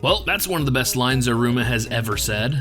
Well, that's one of the best lines Iruma has ever said.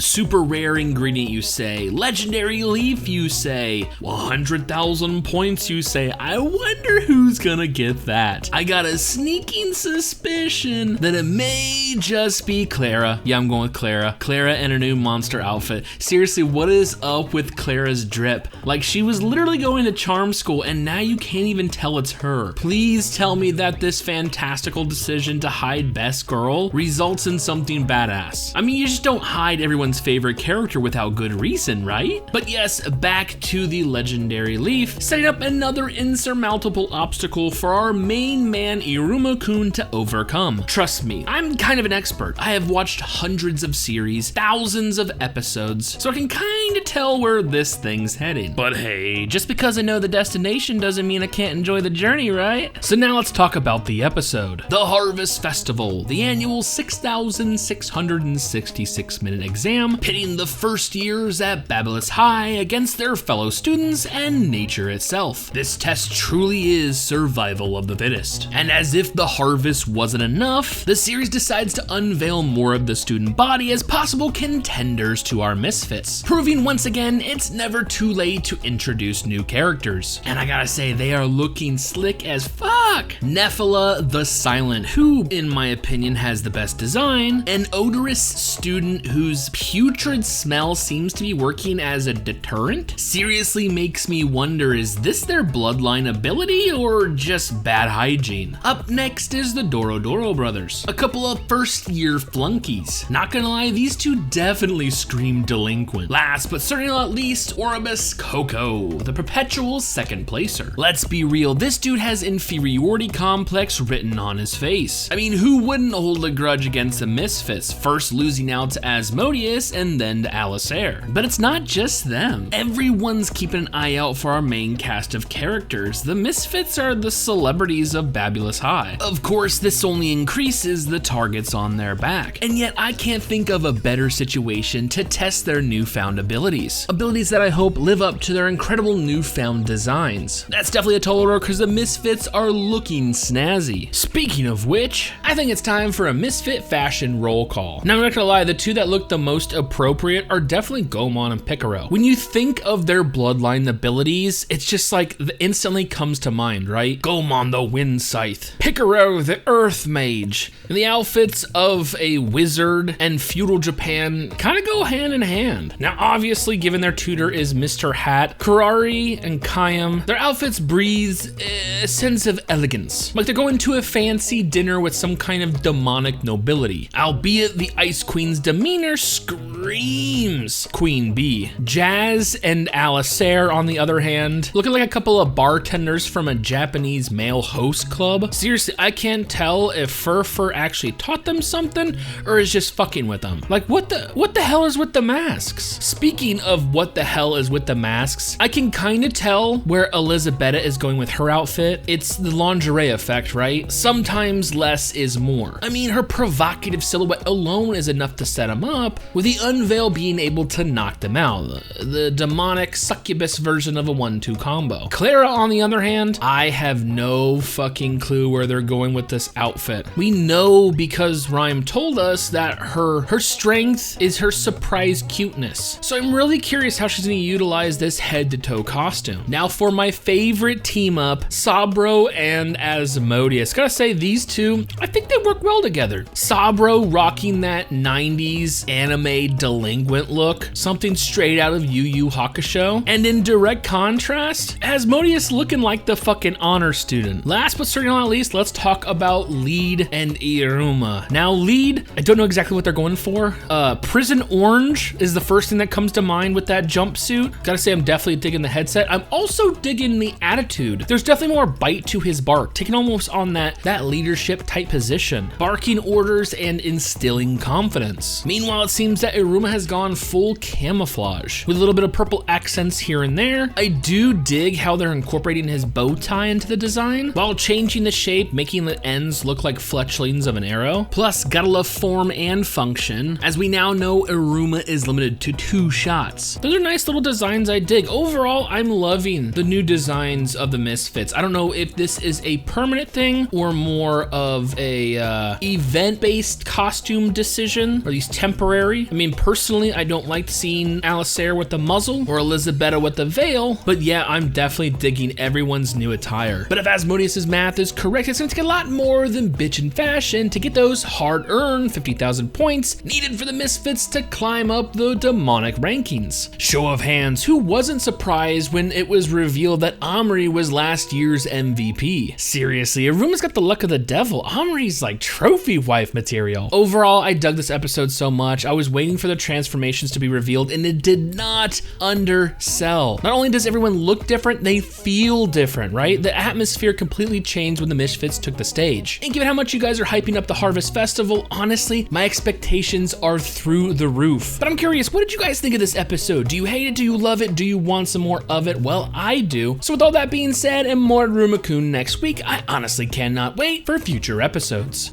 Super rare ingredient, you say. Legendary leaf, you say. 100,000 points, you say. I wonder who's gonna get that. I got a sneaking suspicion that it may just be Clara. Yeah, I'm going with Clara. Clara in a new monster outfit. Seriously, what is up with Clara's drip? Like, she was literally going to charm school and now you can't even tell it's her. Please tell me that this fantastical decision to hide best girl results in something badass. I mean, you just don't hide everyone's favorite character without good reason, right? But yes, back to the legendary leaf, setting up another insurmountable obstacle for our main man Iruma-kun to overcome. Trust me, I'm kind of an expert. I have watched hundreds of series, thousands of episodes, so I can kind of tell where this thing's heading. But hey, just because I know the destination doesn't mean I can't enjoy the journey, right? So now let's talk about the episode. The Harvest Festival, the annual 6,666-minute exam, pitting the first years at Babylus High against their fellow students and nature itself. This test truly is survival of the fittest. And as if the harvest wasn't enough, the series decides to unveil more of the student body as possible contenders to our misfits, proving once again it's never too late to introduce new characters. And I gotta say, they are looking slick as fuck. Nephila the Silent, who, in my opinion, has the best design, an odorous student whose putrid smell seems to be working as a deterrent, seriously makes me wonder, is this their bloodline ability or just bad hygiene? Up next is the Dorodoro brothers, a couple of first year flunkies. Not gonna lie, these two definitely scream delinquent. Last but certainly not least, Oribus Coco, the perpetual second placer. Let's be real, this dude has inferiority complex written on his face. I mean, who wouldn't hold a grudge against the misfits, first losing out to Asmodeus and then to Alisair? But it's not just them. Everyone's keeping an eye out for our main cast of characters. The misfits are the celebrities of Babylus High. Of course, this only increases the targets on their back, and yet I can't think of a better situation to test their newfound abilities. Abilities that I hope live up to their incredible newfound designs. That's definitely a total because the misfits are looking snazzy. Speaking of which, I think it's time for a misfit fashion roll call. Now, I'm not gonna lie, the two that look the most appropriate are definitely Gomon and Picaro. When you think of their bloodline abilities, it's just like the instantly comes to mind, right? Gomon the Wind Scythe, Picaro the Earth Mage. And the outfits of a wizard and feudal Japan kind of go hand in hand. Now, obviously, given their tutor is Mr. Hat, Kurari and Kayam, their outfits breathe a sense of elegance. Like they're going to a fancy dinner with some kind of demonic nobility, albeit the Ice Queen's demeanor screams Queen Bee. Jazz and Alisair, on the other hand, looking like a couple of bartenders from a Japanese male host club. Seriously, I can't tell if Fur actually taught them something or is just fucking with them. Like, what the hell is with the masks? Speaking of what the hell is with the masks, I can kind of tell where Elizabetta is going with her outfit. It's the lingerie effect, right? Sometimes less is more. I mean, her provocative silhouette alone is enough to set them up, with the unveil being able to knock them out. The demonic succubus version of a 1-2 combo. Clara, on the other hand, I have no fucking clue where they're going with this outfit. We know because Rhyme told us that her strength is her surprise cuteness. So I'm really curious how she's gonna utilize this head to toe costume. Now for my favorite team up, Sabro and Asmodeus. Gotta say, these two, I think they work well together. Sabro rocking that 90s anime delinquent look, something straight out of Yu Yu Hakusho. And in direct contrast, Asmodeus looking like the fucking honor student. Last but certainly not least, let's talk about Lead and Iruma. Now Lead, I don't know exactly what they're going for. Prison Orange is the first thing that comes to mind with that jumpsuit. Gotta say, I'm definitely digging the headset. I'm also digging the attitude. There's definitely more bite to his bark, taking almost on that leadership type position, barking orders and instilling confidence. Meanwhile, it seems that Iruma Iruma has gone full camouflage with a little bit of purple accents here and there. I do dig how they're incorporating his bow tie into the design while changing the shape, making the ends look like fletchlings of an arrow. Plus, gotta love form and function, as we now know Iruma is limited to 2 shots. Those are nice little designs I dig. Overall, I'm loving the new designs of the Misfits. I don't know if this is a permanent thing or more of a event-based costume decision. Are these temporary? I mean, personally, I don't like seeing Alisair with the muzzle or Elisabetta with the veil, but yeah, I'm definitely digging everyone's new attire. But if Asmodeus' math is correct, it's gonna take a lot more than bitchin' fashion to get those hard-earned 50,000 points needed for the Misfits to climb up the demonic rankings. Show of hands, who wasn't surprised when it was revealed that Omri was last year's MVP? Seriously, Iruma's got the luck of the devil. Omri's like trophy wife material. Overall, I dug this episode so much. I was waiting for the transformations to be revealed, and it did not undersell. Not only does everyone look different, they feel different, right? The atmosphere completely changed when the Misfits took the stage. And given how much you guys are hyping up the Harvest Festival, honestly, my expectations are through the roof. But I'm curious, what did you guys think of this episode? Do you hate it? Do you love it? Do you want some more of it? Well, I do. So with all that being said, and more Iruma-kun next week, I honestly cannot wait for future episodes.